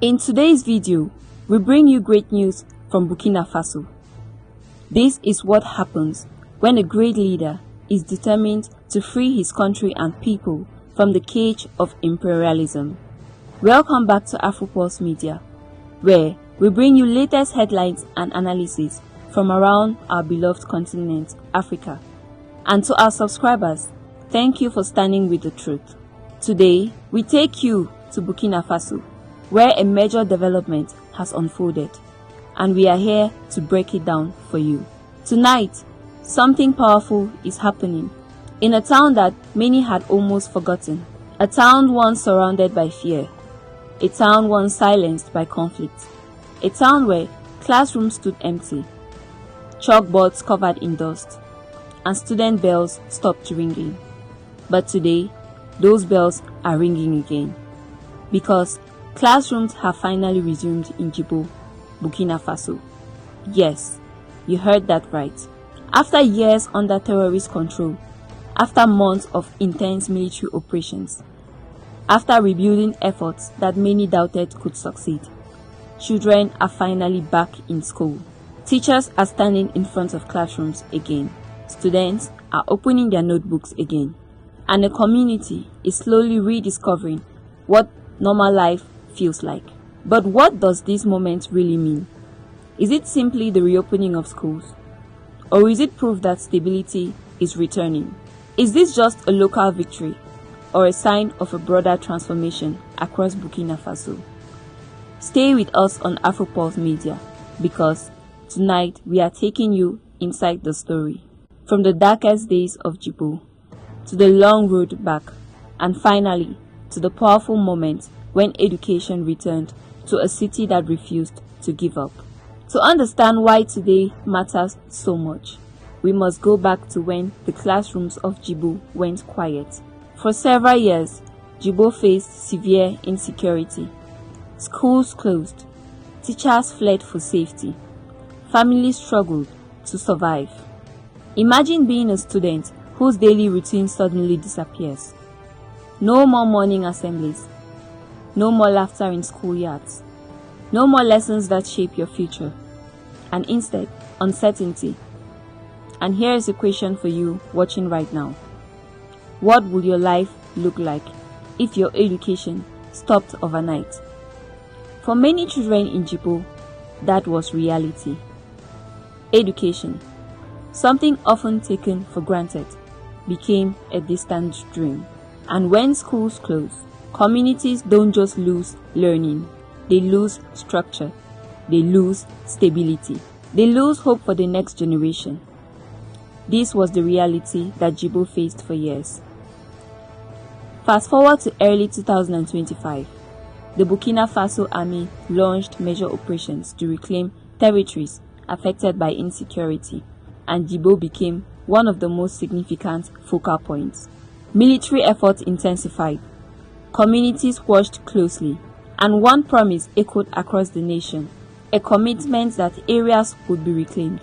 In today's video, we bring you great news from Burkina Faso. This is what happens when a great leader is determined to free his country and people from the cage of imperialism. Welcome back to Afro Pulse Media, where we bring you latest headlines and analysis from around our beloved continent, Africa. And to our subscribers, thank you for standing with the truth. Today, we take you to Burkina Faso, where a major development has unfolded, and we are here to break it down for you. Tonight, something powerful is happening in a town that many had almost forgotten, a town once surrounded by fear, a town once silenced by conflict, a town where classrooms stood empty, chalkboards covered in dust, and student bells stopped ringing. But today, those bells are ringing again, because classrooms have finally resumed in Jibo, Burkina Faso. Yes, you heard that right. After years under terrorist control, after months of intense military operations, after rebuilding efforts that many doubted could succeed, children are finally back in school. Teachers are standing in front of classrooms again. Students are opening their notebooks again. And the community is slowly rediscovering what normal life feels like. But what does this moment really mean? Is it simply the reopening of schools? Or is it proof that stability is returning? Is this just a local victory or a sign of a broader transformation across Burkina Faso? Stay with us on Afro Pulse Media, because tonight we are taking you inside the story, from the darkest days of Jibo to the long road back, and finally to the powerful moment when education returned to a city that refused to give up. To understand why today matters so much, we must go back to when the classrooms of Jibo went quiet. For several years, Jibo faced severe insecurity. Schools closed, teachers fled for safety, families struggled to survive. Imagine being a student whose daily routine suddenly disappears. No more morning assemblies, no more laughter in schoolyards, no more lessons that shape your future, and instead, uncertainty. And here is a question for you watching right now. What would your life look like if your education stopped overnight? For many children in Jibo, that was reality. Education, something often taken for granted, became a distant dream. And when schools close, communities don't just lose learning, they lose structure, they lose stability, they lose hope for the next generation. This was the reality that Jibo faced for years. Fast forward to early 2025, the Burkina Faso army launched major operations to reclaim territories affected by insecurity, and Jibo became one of the most significant focal points. Military efforts intensified, communities watched closely, and one promise echoed across the nation: a commitment that areas would be reclaimed,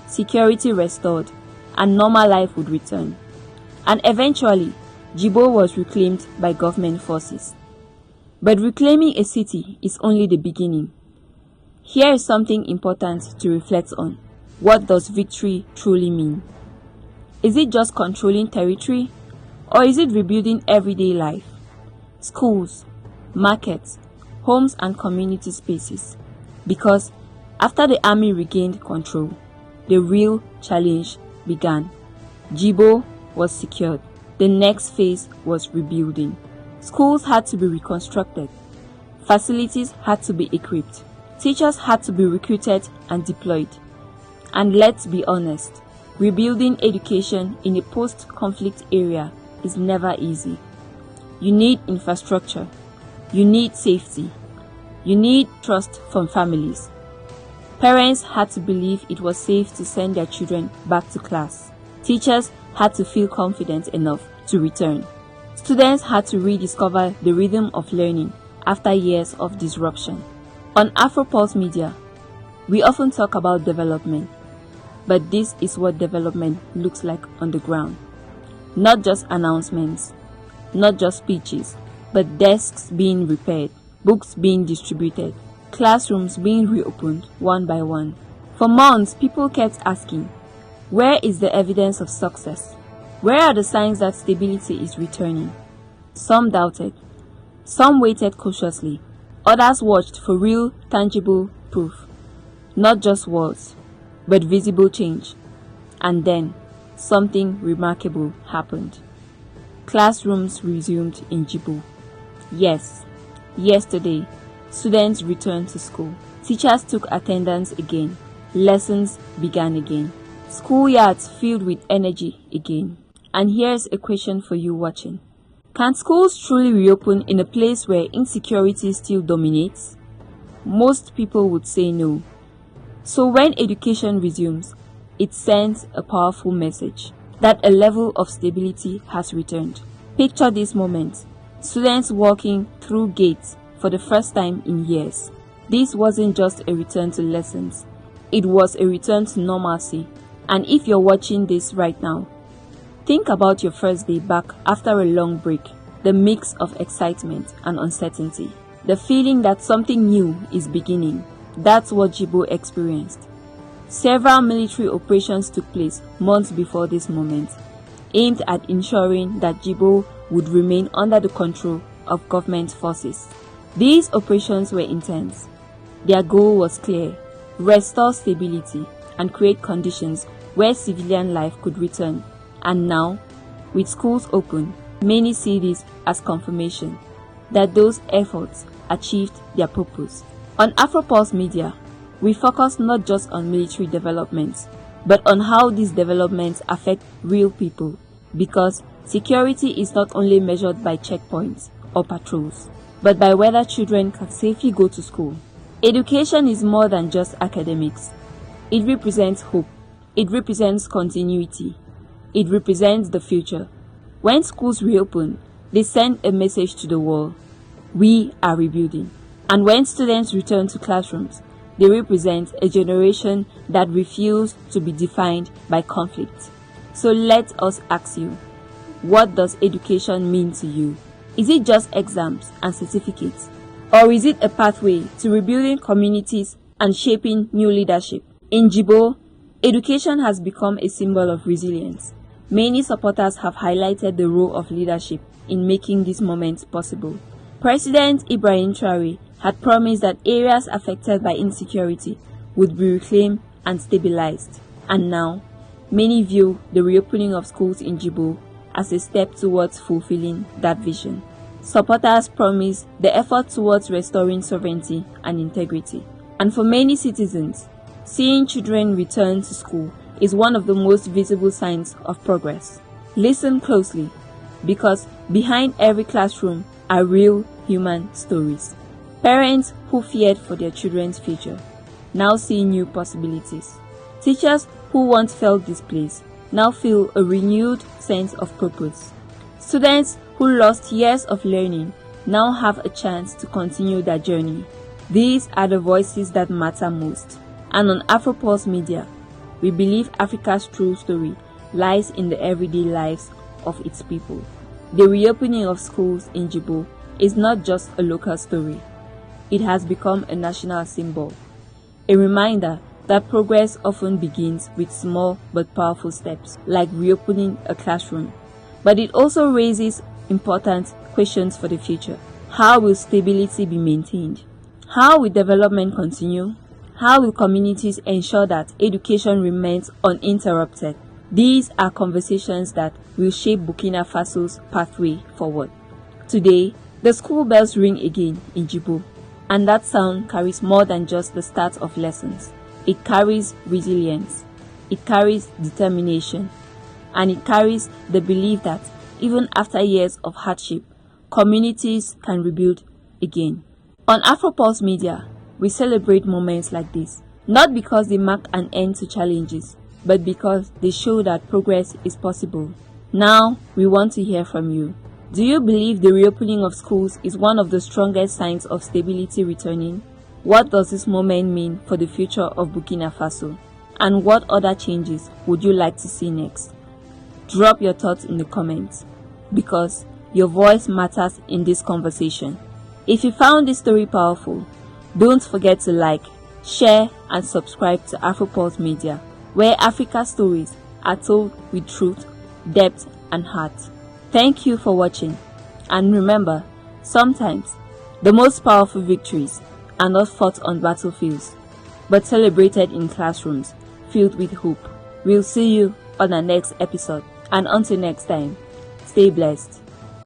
security restored, and normal life would return. And eventually, Jibo was reclaimed by government forces. But reclaiming a city is only the beginning. Here is something important to reflect on. What does victory truly mean? Is it just controlling territory? Or is it rebuilding everyday life? Schools, markets, homes and community spaces. Because after the army regained control, the real challenge began. Jibo was secured. The next phase was rebuilding. Schools had to be reconstructed. Facilities had to be equipped. Teachers had to be recruited and deployed. And let's be honest, rebuilding education in a post-conflict area is never easy. You need infrastructure. You need safety. You need trust from families. Parents had to believe it was safe to send their children back to class. Teachers had to feel confident enough to return. Students had to rediscover the rhythm of learning after years of disruption. On Afro Pulse Media, we often talk about development, but this is what development looks like on the ground. Not just announcements, not just speeches, but desks being repaired, books being distributed, classrooms being reopened one by one. For months, people kept asking, where is the evidence of success? Where are the signs that stability is returning? Some doubted. Some waited cautiously. Others watched for real, tangible proof. Not just words, but visible change. And then, something remarkable happened. Classrooms resumed in Jibo. Yes, yesterday, students returned to school. Teachers took attendance again. Lessons began again. Schoolyards filled with energy again. And here's a question for you watching. Can schools truly reopen in a place where insecurity still dominates? Most people would say no. So when education resumes, it sends a powerful message that a level of stability has returned. Picture this moment. Students walking through gates for the first time in years. This wasn't just a return to lessons. It was a return to normalcy. And if you're watching this right now, think about your first day back after a long break, the mix of excitement and uncertainty, the feeling that something new is beginning. That's what Jibo experienced. Several military operations took place months before this moment, aimed at ensuring that Jibo would remain under the control of government forces. These operations were intense. Their goal was clear: restore stability and create conditions where civilian life could return. And now, with schools open, many see this as confirmation that those efforts achieved their purpose. On Afro Pulse Media, we focus not just on military developments, but on how these developments affect real people, because security is not only measured by checkpoints or patrols, but by whether children can safely go to school. Education is more than just academics. It represents hope. It represents continuity. It represents the future. When schools reopen, they send a message to the world: we are rebuilding. And when students return to classrooms, they represent a generation that refused to be defined by conflict. So let us ask you, what does education mean to you? Is it just exams and certificates? Or is it a pathway to rebuilding communities and shaping new leadership? In Jibo, education has become a symbol of resilience. Many supporters have highlighted the role of leadership in making this moment possible. President Ibrahim Traore had promised that areas affected by insecurity would be reclaimed and stabilized. And now, many view the reopening of schools in Jibo as a step towards fulfilling that vision. Supporters promise the effort towards restoring sovereignty and integrity. And for many citizens, seeing children return to school is one of the most visible signs of progress. Listen closely, because behind every classroom are real human stories. Parents who feared for their children's future now see new possibilities. Teachers who once felt displaced now feel a renewed sense of purpose. Students who lost years of learning now have a chance to continue their journey. These are the voices that matter most. And on Afro Pulse Media, we believe Africa's true story lies in the everyday lives of its people. The reopening of schools in Jibo is not just a local story. It has become a national symbol, a reminder that progress often begins with small but powerful steps, like reopening a classroom. But it also raises important questions for the future. How will stability be maintained? How will development continue? How will communities ensure that education remains uninterrupted? These are conversations that will shape Burkina Faso's pathway forward. Today, the school bells ring again in Jibo, and that sound carries more than just the start of lessons. It carries resilience, it carries determination, and it carries the belief that even after years of hardship, communities can rebuild again. On Afro Pulse Media, we celebrate moments like this, not because they mark an end to challenges, but because they show that progress is possible. Now, we want to hear from you. Do you believe the reopening of schools is one of the strongest signs of stability returning? What does this moment mean for the future of Burkina Faso? And what other changes would you like to see next? Drop your thoughts in the comments, because your voice matters in this conversation. If you found this story powerful, don't forget to like, share and subscribe to Afro Pulse Media, where Africa stories are told with truth, depth and heart. Thank you for watching, and remember, sometimes the most powerful victories are not fought on battlefields, but celebrated in classrooms filled with hope. We'll see you on our next episode, and until next time, stay blessed.